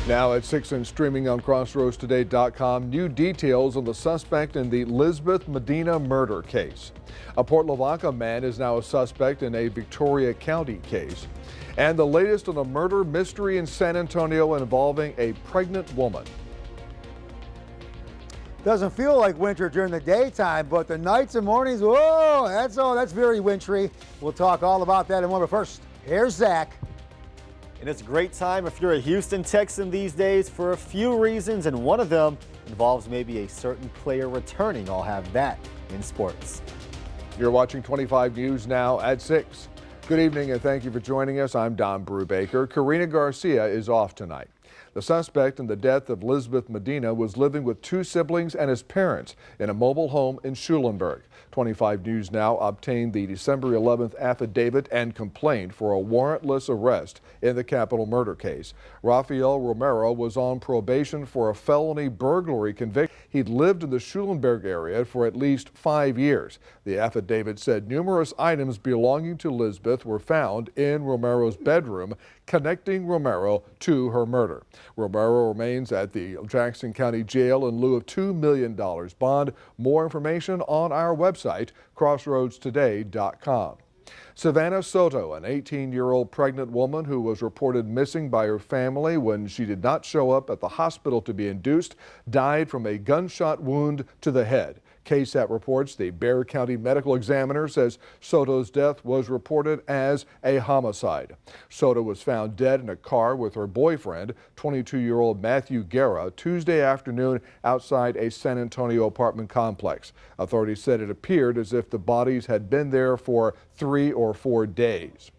Now at 6 and streaming on CrossroadsToday.com, new details on the suspect in the Lisbeth Medina murder case. A Port Lavaca man is now a suspect in a Victoria County case. And the latest on a murder mystery in San Antonio involving a pregnant woman. Doesn't feel like winter during the daytime, but the nights and mornings, whoa, that's very wintry. We'll talk all about that in a moment. But first, here's Zach. And it's a great time if you're a Houston Texan these days for a few reasons, and one of them involves maybe a certain player returning. I'll have that in sports. You're watching 25 News now at 6. Good evening and thank you for joining us. I'm Don Brubaker. Karina Garcia is off tonight. The suspect in the death of Lisbeth Medina was living with two siblings and his parents in a mobile home in Schulenburg. 25 News Now obtained the December 11th affidavit and complaint for a warrantless arrest in the capital murder case. Rafael Romero was on probation for a felony burglary conviction. He'd lived in the Schulenburg area for at least 5 years. The affidavit said numerous items belonging to Lisbeth were found in Romero's bedroom, connecting Romero to her murder. Romero remains at the Jackson County Jail in lieu of $2 million bond. More information on our website, CrossroadsToday.com. Savannah Soto, an 18-year-old pregnant woman who was reported missing by her family when she did not show up at the hospital to be induced, died from a gunshot wound to the head. KSAT reports the Bexar County Medical Examiner says Soto's death was reported as a homicide. Soto was found dead in a car with her boyfriend, 22-year-old Matthew Guerra, Tuesday afternoon outside a San Antonio apartment complex. Authorities said it appeared as if the bodies had been there for 3 or 4 days.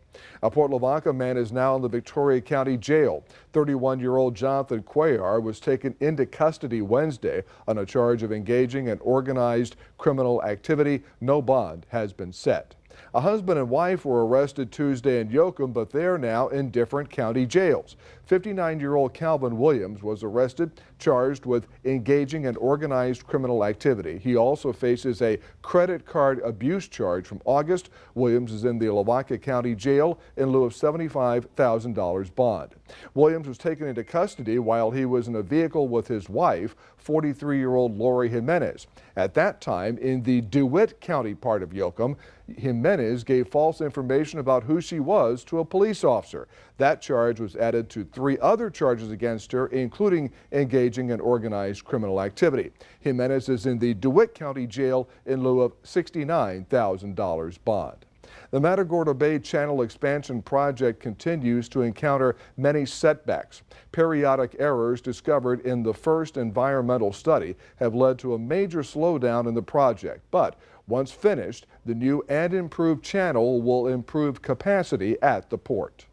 A Port Lavaca man is now in the Victoria County Jail. 31-year-old Jonathan Cuellar was taken into custody Wednesday on a charge of engaging in organized criminal activity. No bond has been set. A husband and wife were arrested Tuesday in Yoakum, but they're now in different county jails. 59-year-old Calvin Williams was arrested, charged with engaging in organized criminal activity. He also faces a credit card abuse charge from August. Williams is in the Lavaca County Jail in lieu of $75,000 bond. Williams was taken into custody while he was in a vehicle with his wife, 43-year-old Lori Jimenez. At that time, in the DeWitt County part of Yoakum, Jimenez gave false information about who she was to a police officer. That charge was added to 3 other charges against her, including engaging in organized criminal activity. Jimenez is in the DeWitt County Jail in lieu of $69,000 bond. The Matagorda Bay Channel expansion project continues to encounter many setbacks. Periodic errors discovered in the first environmental study have led to a major slowdown in the project. But once finished, the new and improved channel will improve capacity at the port.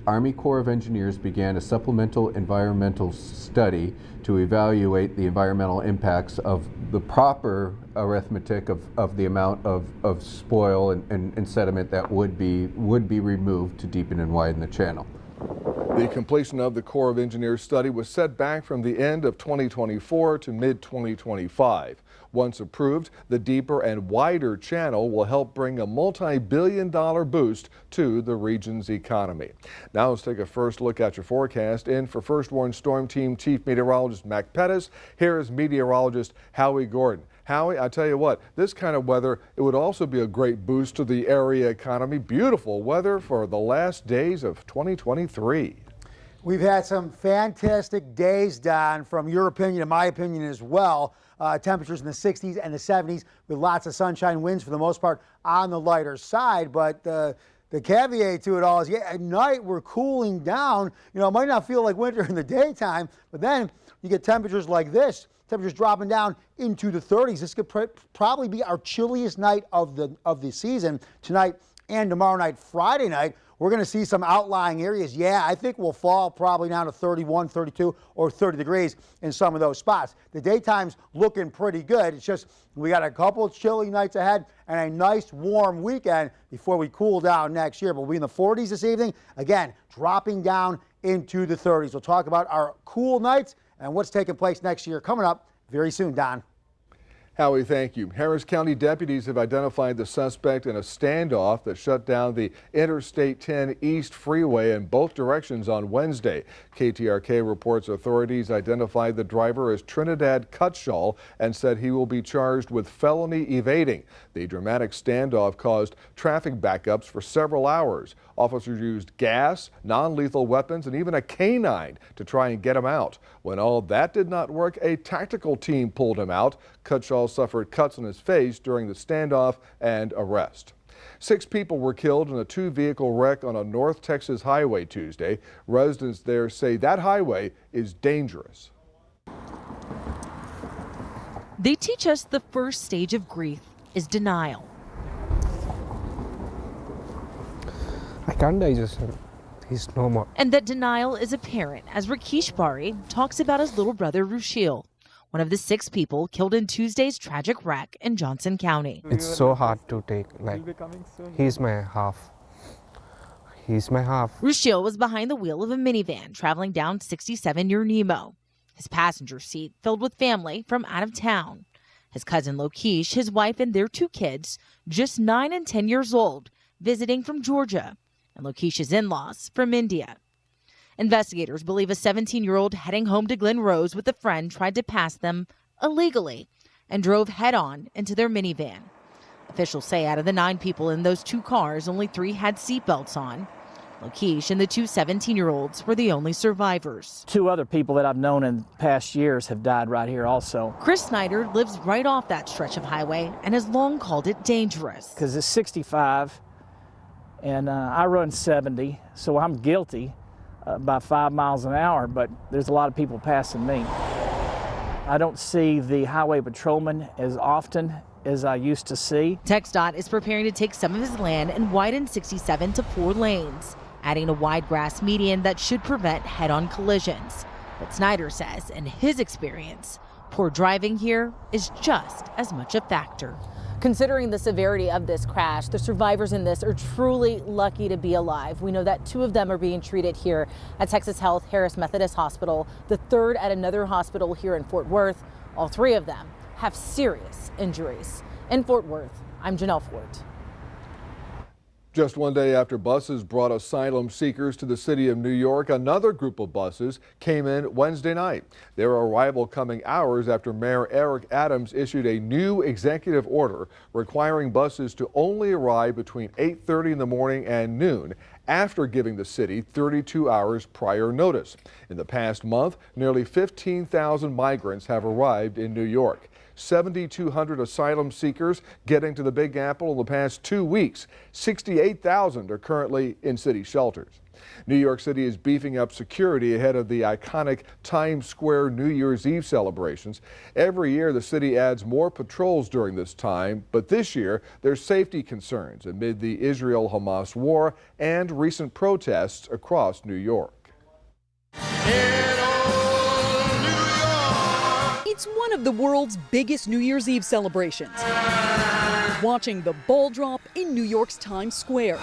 Army Corps of Engineers began a supplemental environmental study to evaluate the environmental impacts of the proper arithmetic of the amount of spoil and sediment that would be removed to deepen and widen the channel. The completion of the Corps of Engineers study was set back from the end of 2024 to mid-2025. Once approved, the deeper and wider channel will help bring a multi-billion-dollar boost to the region's economy. Now let's take a first look at your forecast. In for First Warn Storm Team Chief Meteorologist Mac Pettis, here is meteorologist Howie Gordon. Howie, I tell you what, this kind of weather, it would also be a great boost to the area economy. Beautiful weather for the last days of 2023. We've had some fantastic days, Don, from your opinion and my opinion as well. Temperatures in the 60s and the 70s with lots of sunshine, winds for the most part on the lighter side. But the caveat to it all is, yeah, at night we're cooling down. You know, it might not feel like winter in the daytime, but then you get temperatures like this. Temperatures dropping down into the 30s. This could probably be our chilliest night of the season tonight and tomorrow night, Friday night. We're going to see some outlying areas. Yeah, I think we'll fall probably down to 31, 32, or 30 degrees in some of those spots. The daytime's looking pretty good. It's just we got a couple of chilly nights ahead and a nice warm weekend before we cool down next year. But we'll be in the 40s this evening. Again, dropping down into the 30s. We'll talk about our cool nights and what's taking place next year coming up very soon, Don. Howie, thank you. Harris County deputies have identified the suspect in a standoff that shut down the Interstate 10 East Freeway in both directions on Wednesday. KTRK reports authorities identified the driver as Trinidad Cutshall and said he will be charged with felony evading. The dramatic standoff caused traffic backups for several hours. Officers used gas, non-lethal weapons, and even a canine to try and get him out. When all that did not work, a tactical team pulled him out. Cutshall suffered cuts on his face during the standoff and arrest. 6 people were killed in a 2-vehicle wreck on a North Texas highway Tuesday. Residents there say that highway is dangerous. They teach us the first stage of grief is denial. I can't digest him. He's no more. And that denial is apparent as Rakesh Bari talks about his little brother Rushil, one of the 6 people killed in Tuesday's tragic wreck in Johnson County. It's so hard to take. Like, he's my half. He's my half. Rushil was behind the wheel of a minivan traveling down 67 near Nemo. His passenger seat filled with family from out of town. His cousin Lokesh, his wife, and their 2 kids, just 9 and 10 years old, visiting from Georgia, and Lokesh's in-laws from India. Investigators believe a 17-year-old heading home to Glen Rose with a friend tried to pass them illegally and drove head-on into their minivan. Officials say out of the 9 people in those 2 cars, only 3 had seatbelts on. Lokesh and the 2 17-year-olds were the only survivors. 2 other people that I've known in past years have died right here also. Chris Snyder lives right off that stretch of highway and has long called it dangerous. Because it's 65 and I run 70, so I'm guilty by 5 miles an hour, but there's a lot of people passing me. I don't see the highway patrolman as often as I used to see. TxDOT is preparing to take some of his land and widen 67 to 4 lanes, adding a wide grass median that should prevent head-on collisions. But Snyder says, in his experience, poor driving here is just as much a factor. Considering the severity of this crash, the survivors in this are truly lucky to be alive. We know that 2 of them are being treated here at Texas Health Harris Methodist Hospital, the 3rd at another hospital here in Fort Worth. All 3 of them have serious injuries. In Fort Worth, I'm Janelle Fort. Just one day after buses brought asylum seekers to the city of New York, another group of buses came in Wednesday night. Their arrival coming hours after Mayor Eric Adams issued a new executive order requiring buses to only arrive between 8:30 in the morning and noon, after giving the city 32 hours prior notice. In the past month, nearly 15,000 migrants have arrived in New York. 7,200 asylum seekers getting to the Big Apple in the past 2 weeks. 68,000 are currently in city shelters. New York City is beefing up security ahead of the iconic Times Square New Year's Eve celebrations. Every year, the city adds more patrols during this time, but this year, there's safety concerns amid the Israel-Hamas war and recent protests across New York. It's one of the world's biggest New Year's Eve celebrations. Watching the ball drop in New York's Times Square.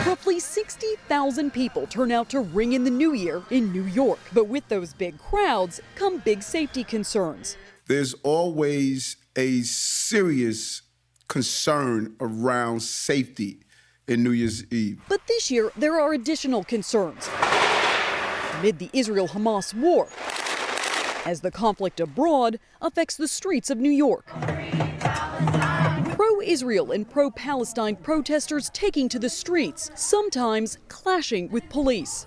Roughly 60,000 people turn out to ring in the new year in New York. But with those big crowds come big safety concerns. There's always a serious concern around safety in New Year's Eve. But this year, there are additional concerns. Amid the Israel-Hamas war, as the conflict abroad affects the streets of New York. Pro-Israel and pro-Palestine protesters taking to the streets, sometimes clashing with police.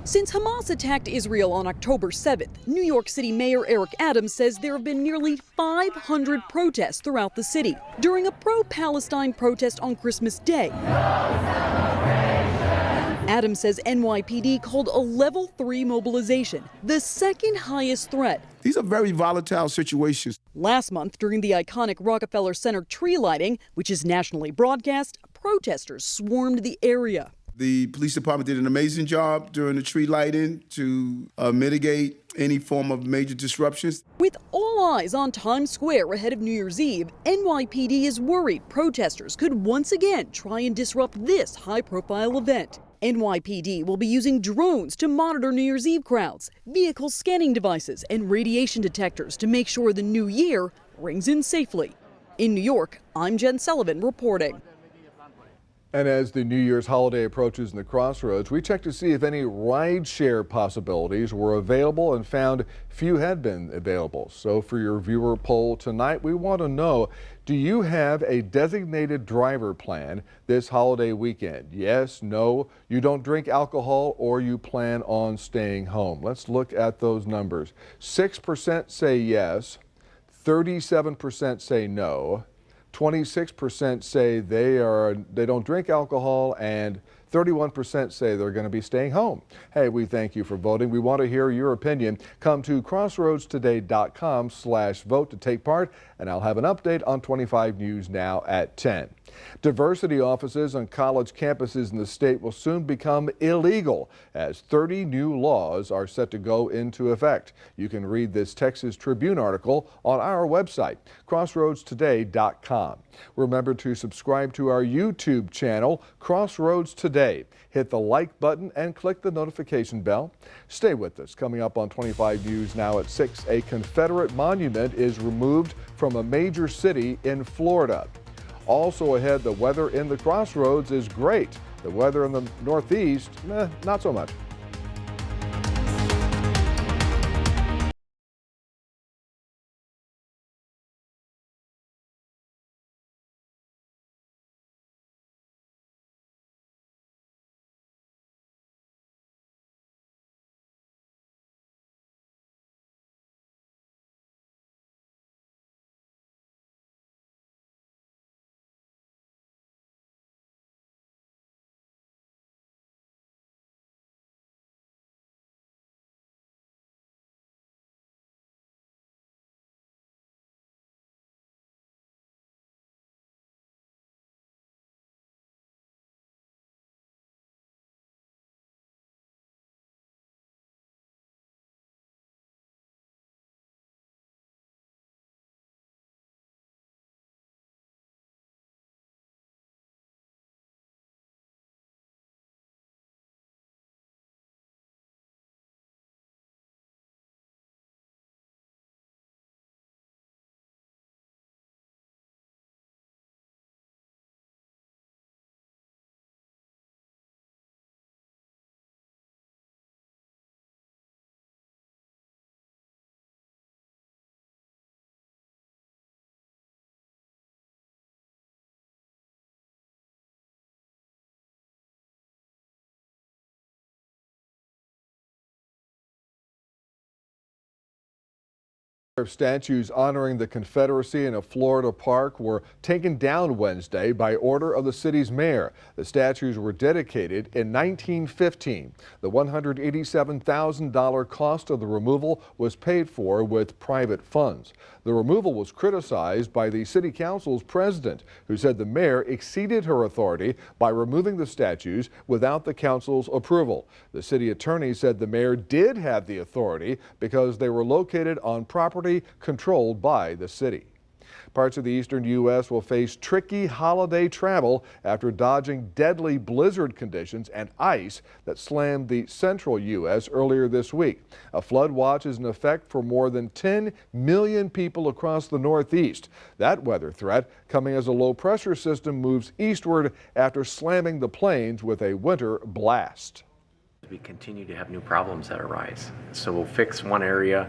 Since Hamas attacked Israel on October 7th, New York City Mayor Eric Adams says there have been nearly 500 protests throughout the city during a pro-Palestine protest on Christmas Day. Adams says NYPD called a level 3 mobilization, the second highest threat. These are very volatile situations. Last month, during the iconic Rockefeller Center tree lighting, which is nationally broadcast, protesters swarmed the area. The police department did an amazing job during the tree lighting to mitigate any form of major disruptions. With all eyes on Times Square ahead of New Year's Eve, NYPD is worried protesters could once again try and disrupt this high-profile event. NYPD will be using drones to monitor New Year's Eve crowds, vehicle scanning devices, and radiation detectors to make sure the new year rings in safely. In New York, I'm Jen Sullivan reporting. And as the New Year's holiday approaches in the Crossroads, we checked to see if any ride-share possibilities were available and found few had been available. So for your viewer poll tonight, we want to know, do you have a designated driver plan this holiday weekend? Yes, no, you don't drink alcohol, or you plan on staying home. Let's look at those numbers. 6% say yes, 37% say no. 26% say they don't drink alcohol, and 31% say they're going to be staying home. Hey, we thank you for voting. We want to hear your opinion. Come to crossroadstoday.com/vote to take part, and I'll have an update on 25 News Now at 10. Diversity offices on college campuses in the state will soon become illegal as 30 new laws are set to go into effect. You can read this Texas Tribune article on our website, crossroadstoday.com. Remember to subscribe to our YouTube channel, Crossroads Today. Hit the like button and click the notification bell. Stay with us. Coming up on 25 News Now at 6, a Confederate monument is removed from a major city in Florida. Also ahead, the weather in the Crossroads is great. The weather in the Northeast, not so much. Statues honoring the Confederacy in a Florida park were taken down Wednesday by order of the city's mayor. The statues were dedicated in 1915. The $187,000 cost of the removal was paid for with private funds. The removal was criticized by the city council's president, who said the mayor exceeded her authority by removing the statues without the council's approval. The city attorney said the mayor did have the authority because they were located on property controlled by the city. Parts of the eastern U.S. will face tricky holiday travel after dodging deadly blizzard conditions and ice that slammed the central U.S. earlier this week. A flood watch is in effect for more than 10 million people across the Northeast. That weather threat coming as a low-pressure system moves eastward after slamming the plains with a winter blast. We continue to have new problems that arise. So we'll fix one area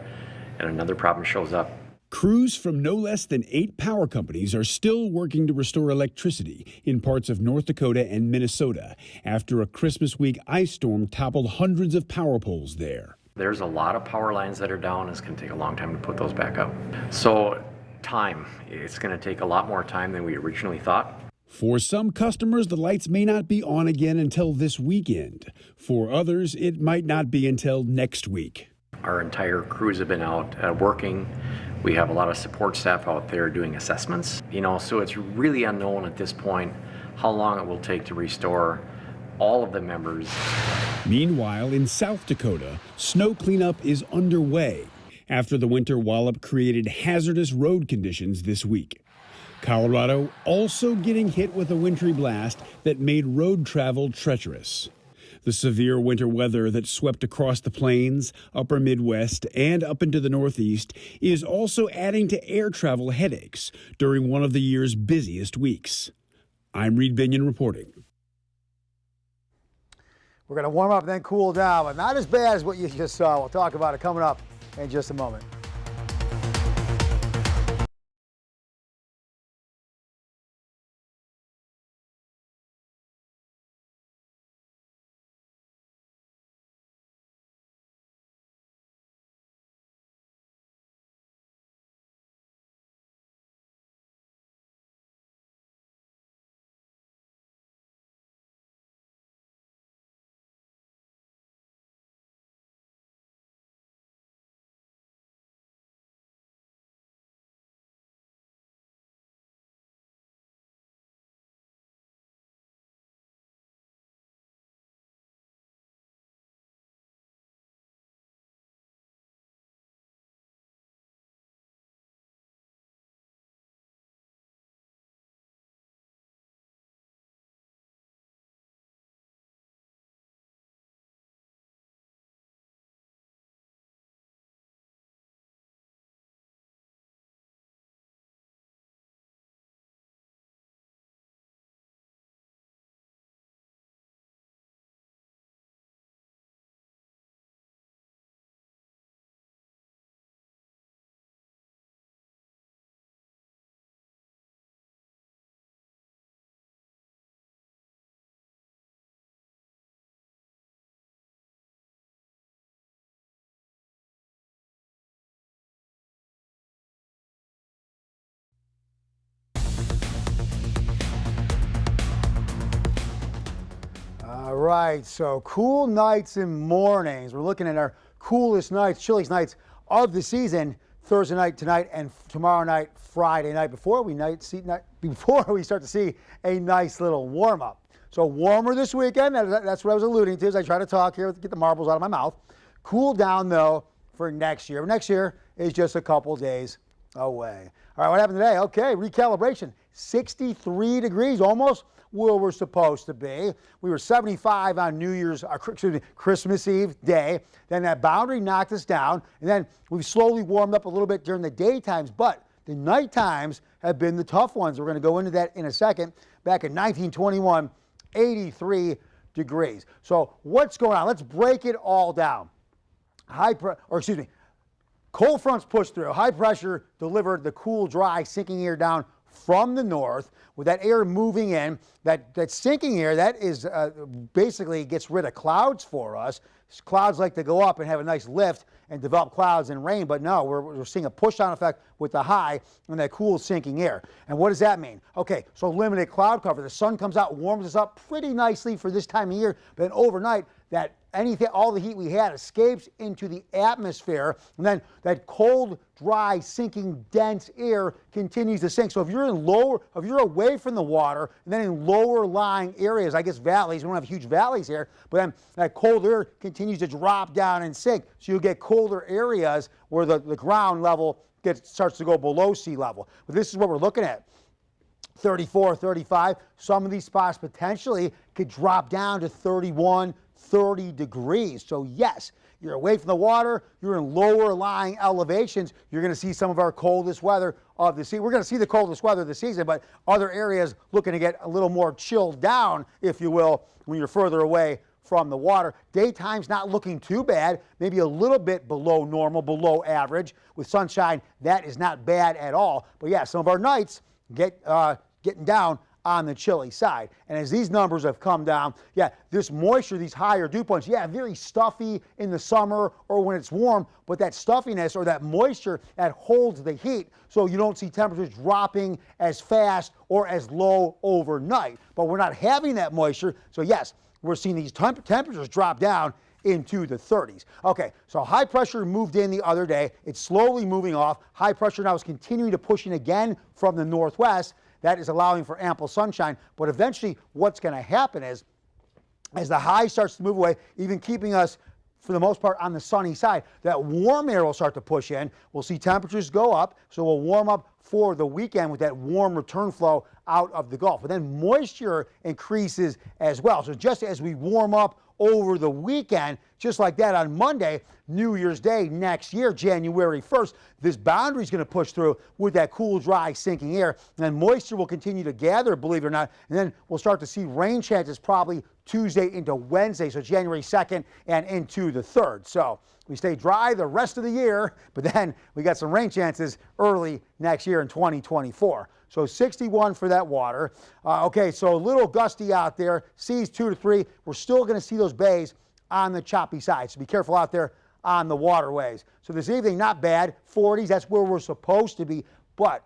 and another problem shows up. Crews from no less than 8 power companies are still working to restore electricity in parts of North Dakota and Minnesota after a Christmas week ice storm toppled hundreds of power poles there. There's a lot of power lines that are down. It's going to take a long time to put those back up. So time, it's going to take a lot more time than we originally thought. For some customers, the lights may not be on again until this weekend. For others, it might not be until next week. Our entire crews have been out working. We have a lot of support staff out there doing assessments. So it's really unknown at this point how long it will take to restore all of the members. Meanwhile, in South Dakota, snow cleanup is underway after the winter wallop created hazardous road conditions this week. Colorado also getting hit with a wintry blast that made road travel treacherous. The severe winter weather that swept across the plains, upper Midwest, and up into the Northeast is also adding to air travel headaches during one of the year's busiest weeks. I'm Reed Binion reporting. We're going to warm up and then cool down, but not as bad as what you just saw. We'll talk about it coming up in just a moment. All right, so cool nights and mornings. We're looking at our coolest nights, chilliest nights of the season, Thursday night, tonight, and tomorrow night, Friday night, before we start to see a nice little warm-up. So warmer this weekend, that's what I was alluding to as I try to talk here, get the marbles out of my mouth. Cool down, though, for next year. Next year is just a couple days away. All right, what happened today? Okay, recalibration, 63 degrees, almost where we're supposed to be. We were 75 on Christmas Eve day. Then that boundary knocked us down, and then we've slowly warmed up a little bit during the daytimes, but the night times have been the tough ones. We're going to go into that in a second. Back in 1921, 83 degrees. So what's going on? Let's break it all down. Cold fronts pushed through. High pressure delivered the cool, dry, sinking air down from the north. With that air moving in, that sinking air, that is basically gets rid of clouds for us. Clouds like to go up and have a nice lift and develop clouds and rain, but no, we're seeing a push-down effect with the high and that cool sinking air. And what does that mean? Okay, so limited cloud cover. The sun comes out, warms us up pretty nicely for this time of year, but then overnight, all the heat we had escapes into the atmosphere, and then that cold, dry, sinking, dense air continues to sink. So if you're away from the water, and then in lower lying areas, I guess valleys, we don't have huge valleys here, but then that cold air continues to drop down and sink. So you'll get colder areas where the ground level starts to go below sea level. But this is what we're looking at. 34, 35, some of these spots potentially could drop down to 31, 30 degrees. So yes, you're away from the water, you're in lower lying elevations, you're going to see some of our coldest weather of the season. We're going to see the coldest weather of the season, but other areas looking to get a little more chilled down, if you will, when you're further away from the water. Daytime's not looking too bad, maybe a little bit below normal, below average. With sunshine, that is not bad at all. But yeah, some of our nights getting down on the chilly side. And as these numbers have come down, yeah, this moisture, these higher dew points, yeah, very stuffy in the summer or when it's warm, but that stuffiness or that moisture that holds the heat, so you don't see temperatures dropping as fast or as low overnight. But we're not having that moisture, so yes, we're seeing these temperatures drop down into the 30s. Okay, so high pressure moved in the other day. It's slowly moving off. High pressure now is continuing to push in again from the northwest. That is allowing for ample sunshine. But eventually what's going to happen is, as the high starts to move away, even keeping us, for the most part, on the sunny side, that warm air will start to push in. We'll see temperatures go up, so we'll warm up for the weekend with that warm return flow out of the Gulf. But then moisture increases as well. So just as we warm up over the weekend. Just like that on Monday, New Year's Day next year, January 1st, this boundary is going to push through with that cool, dry, sinking air. And moisture will continue to gather, believe it or not. And then we'll start to see rain chances probably Tuesday into Wednesday, so January 2nd and into the 3rd. So we stay dry the rest of the year, but then we got some rain chances early next year in 2024. So 61 for that water. Okay, so a little gusty out there, seas 2 to 3. We're still going to see those bays on the choppy side, so be careful out there on the waterways. So this evening, not bad, 40s, that's where we're supposed to be, but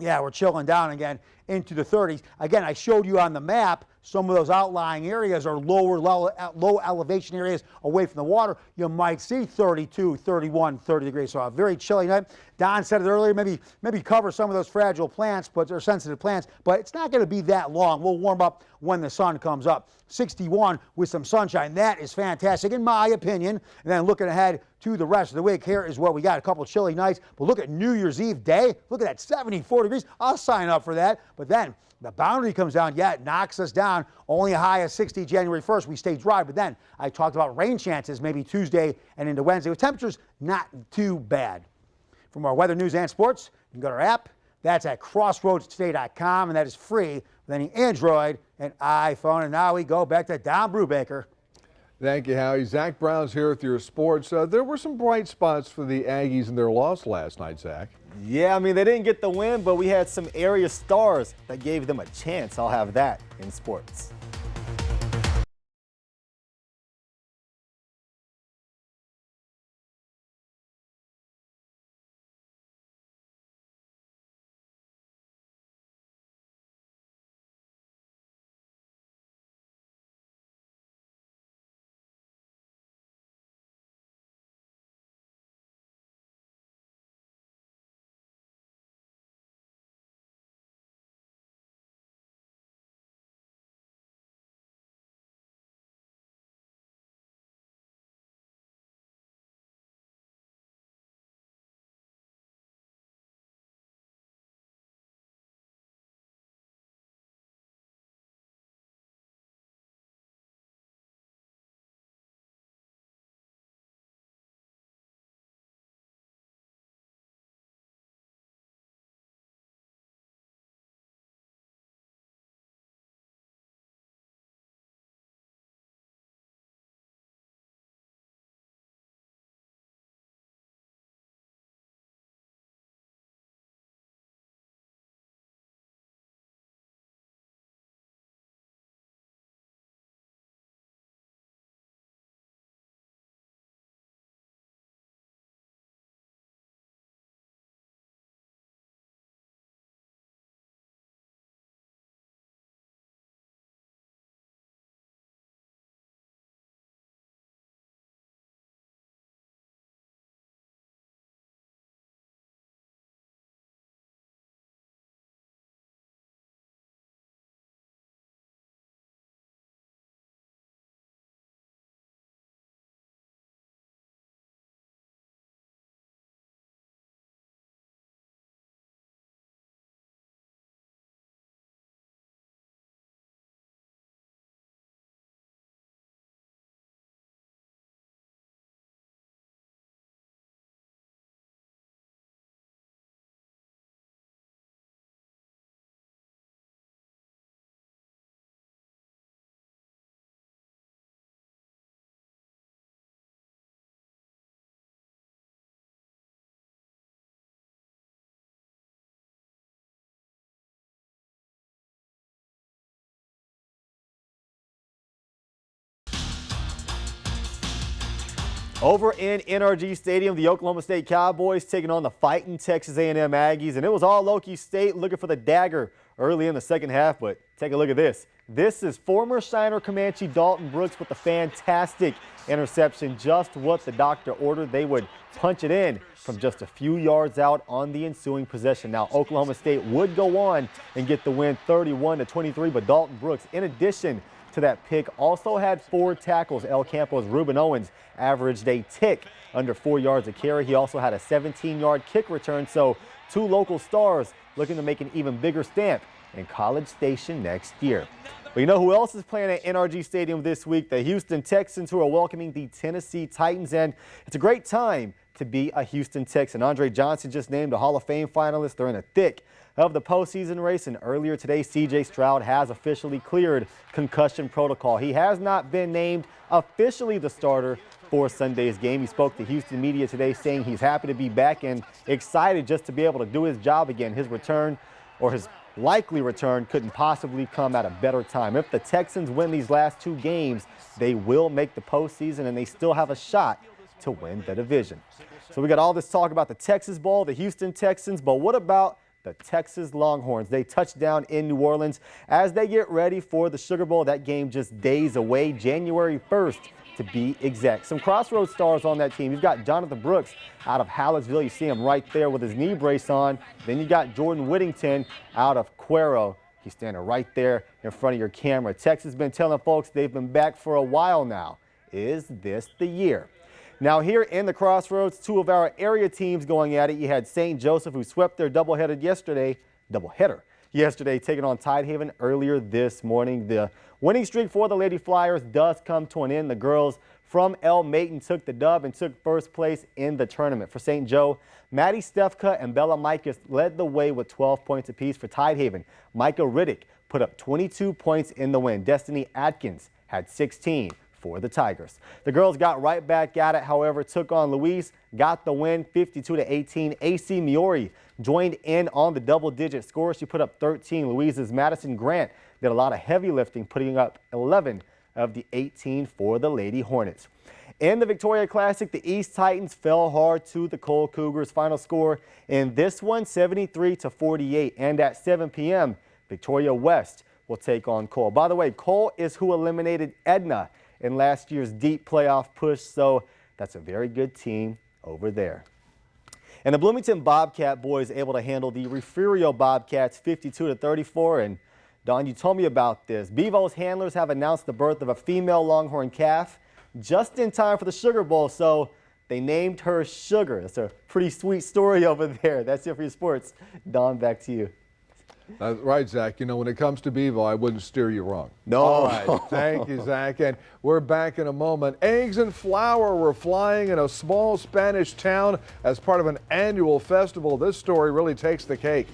yeah, we're chilling down again into the 30s. Again, I showed you on the map some of those outlying areas are low elevation areas away from the water. You might see 32, 31, 30 degrees. So a very chilly night. Don said it earlier, maybe cover some of those fragile plants, but they're sensitive plants, but it's not going to be that long. We'll warm up when the sun comes up. 61 with some sunshine. That is fantastic in my opinion. And then looking ahead to the rest of the week, here is what we got. A couple chilly nights, but look at New Year's Eve day. Look at that, 74 degrees. I'll sign up for that. But then the boundary comes down. Yeah, it knocks us down. Only a high of 60 January 1st. We stay dry. But then I talked about rain chances maybe Tuesday and into Wednesday with temperatures not too bad. For more weather, news, and sports, you can go to our app. That's at crossroadstoday.com, and that is free with any Android and iPhone. And now we go back to Don Brubaker. Thank you, Howie. Zach Brown's here with your sports. There were some bright spots for the Aggies in their loss last night, Zach. Yeah, I mean, they didn't get the win, but we had some area stars that gave them a chance. I'll have that in sports. Over in NRG Stadium, the Oklahoma State Cowboys taking on the fighting Texas A&M Aggies, and it was all Loki State looking for the dagger early in the second half, but take a look at this. This is former Shiner Comanche Dalton Brooks with a fantastic interception, just what the doctor ordered. They would punch it in from just a few yards out on the ensuing possession. Now, Oklahoma State would go on and get the win 31-23, but Dalton Brooks, in addition to that pick, also had 4 tackles. El Campo's Ruben Owens averaged a tick under 4 yards a carry. He also had a 17-yard kick return, so 2 local stars looking to make an even bigger stamp in College Station next year. But you know who else is playing at NRG Stadium this week? The Houston Texans, who are welcoming the Tennessee Titans. And it's a great time to be a Houston Texan. Andre Johnson just named a Hall of Fame finalist. They're in the thick of the postseason race. And earlier today, C.J. Stroud has officially cleared concussion protocol. He has not been named officially the starter for Sunday's game. He spoke to Houston media today saying he's happy to be back and excited just to be able to do his job again. His return, or his likely return, couldn't possibly come at a better time. If the Texans win these last 2 games, they will make the postseason and they still have a shot to win the division. So we got all this talk about the Texas Bowl, the Houston Texans, but what about the Texas Longhorns? They touched down in New Orleans as they get ready for the Sugar Bowl. That game just days away, January 1st to be exact. Some Crossroads stars on that team. You've got Jonathan Brooks out of Hallettsville. You see him right there with his knee brace on. Then you got Jordan Whittington out of Cuero. He's standing right there in front of your camera. Texas has been telling folks they've been back for a while now. Is this the year? Now here in the Crossroads, 2 of our area teams going at it. You had St. Joseph, who swept their doubleheader yesterday, taking on Tidehaven earlier this morning. The winning streak for the Lady Flyers does come to an end. The girls from El Mayton took the dub and took first place in the tournament. For St. Joe, Maddie Stefka and Bella Mikas led the way with 12 points apiece. For Tidehaven, Micah Riddick put up 22 points in the win. Destiny Atkins had 16 for the Tigers. The girls got right back at it, however, took on Louise, got the win 52-18. AC Miori joined in on the double-digit score. She put up 13. Louise's Madison Grant did a lot of heavy lifting, putting up 11 of the 18 for the Lady Hornets. In the Victoria Classic, the East Titans fell hard to the Cole Cougars. Final score in this one, 73-48. And at 7 p.m., Victoria West will take on Cole. By the way, Cole is who eliminated Edna in last year's deep playoff push, so that's a very good team over there. And the Bloomington Bobcat boys able to handle the Refugio Bobcats 52-34. And Don, you told me about this. Bevo's handlers have announced the birth of a female Longhorn calf just in time for the Sugar Bowl, so they named her Sugar. That's a pretty sweet story over there. That's it for your sports. Don, back to you. That's right, Zach. You know, when it comes to Bevo, I wouldn't steer you wrong. No. All right. Thank you, Zach. And we're back in a moment. Eggs and flour were flying in a small Spanish town as part of an annual festival. This story really takes the cake.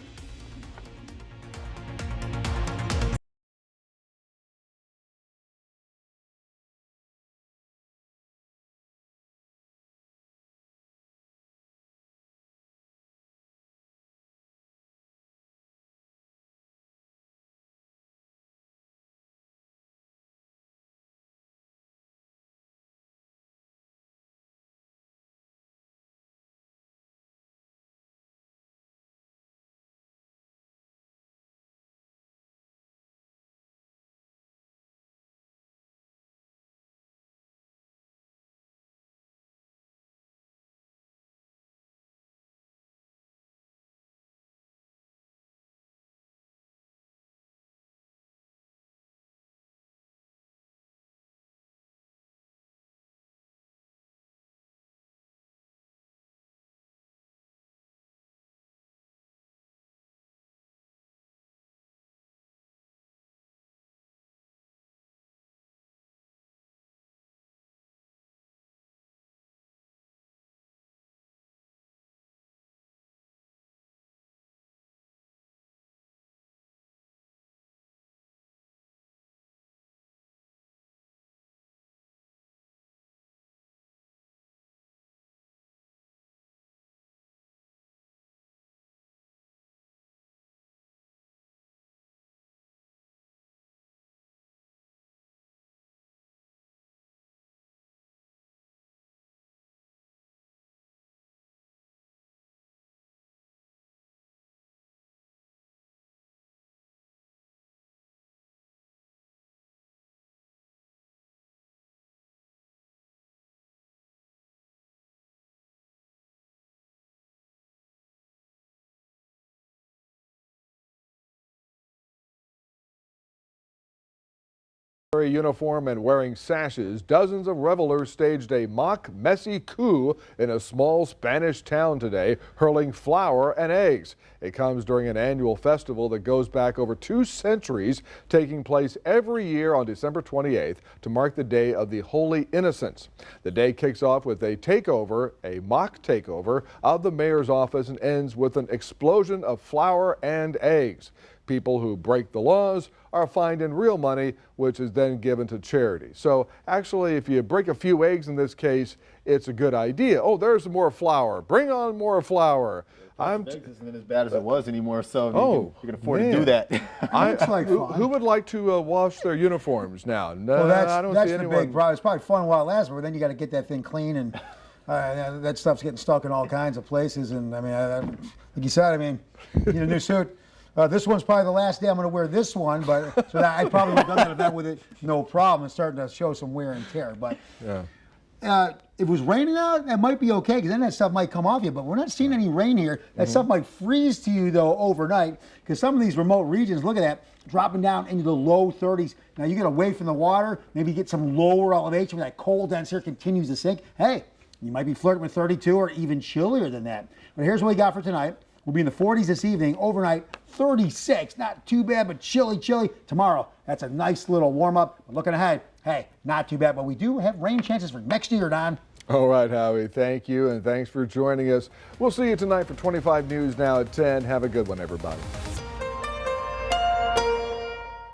military uniform and wearing sashes, dozens of revelers staged a mock messy coup in a small Spanish town today, hurling flour and eggs. It comes during an annual festival that goes back over 2 centuries, taking place every year on December 28th to mark the Day of the Holy Innocents. The day kicks off with a takeover, a mock takeover of the mayor's office, and ends with an explosion of flour and eggs. People who break the laws are fined in real money, which is then given to charity. So actually, if you break a few eggs in this case, it's a good idea. Oh, there's more flour. Bring on more flour. Eggs isn't as bad as it was anymore, so you can afford man. to do that. Who would like to wash their uniforms now? No, Well, I don't that's see the anyone. big problem. It's probably fun while it lasts, but then you got to get that thing clean, and that stuff's getting stuck in all kinds of places. And I mean, like you said, I mean, you need a new suit. This one's probably the last day I'm going to wear this one, but so I probably would have done that event with it, no problem. It's starting to show some wear and tear, but. Yeah. If it was raining out, that might be okay, because then that stuff might come off you. But we're not seeing any rain here. That stuff might freeze to you, though, overnight, because some of these remote regions, look at that, dropping down into the low 30s. Now, you get away from the water, maybe get some lower elevation where that cold dense air continues to sink. Hey, you might be flirting with 32 or even chillier than that. But here's what we got for tonight. We'll be in the 40s this evening. Overnight, 36. Not too bad, but chilly. Tomorrow, that's a nice little warm-up. Looking ahead, hey, not too bad, but we do have rain chances for next year, Don. All right, Howie, thank you, and thanks for joining us. We'll see you tonight for 25 News Now at 10. Have a good one, everybody.